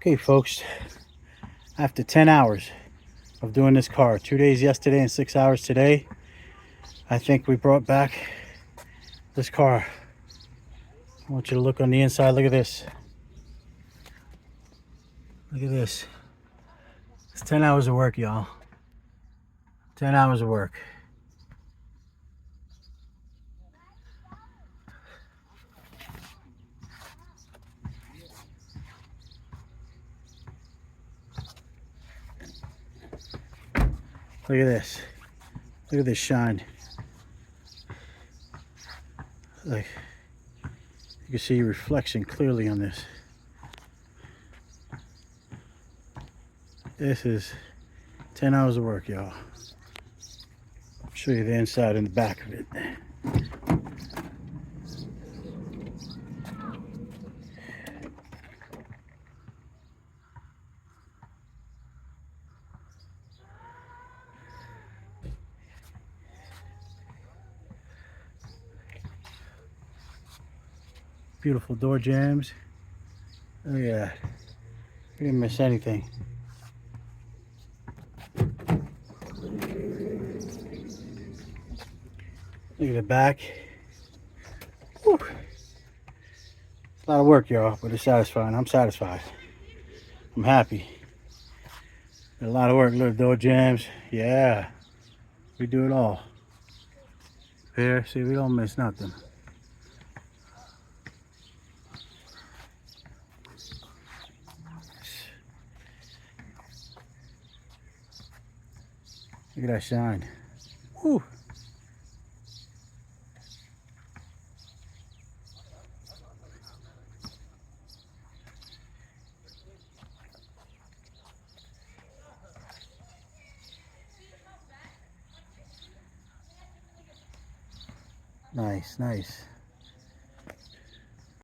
Okay, folks, after 10 hours of doing this car, 2 days yesterday and 6 hours today, I think we brought back this car. I want you to look on the inside. Look at this. Look at this. It's 10 hours of work, y'all. 10 hours of work. Look at this. Look at this shine. Like, you can see your reflection clearly on this. This is 10 hours of work, y'all. I'll show you the inside and the back of it. Beautiful door jambs. Oh yeah, we didn't miss anything. Look at the back. Whew. It's a lot of work, y'all, but it's satisfying. I'm satisfied. I'm happy. A lot of work. Little door jambs. Yeah, we do it all. Here, see, we don't miss nothing. Look at that shine. Whew. Nice, nice.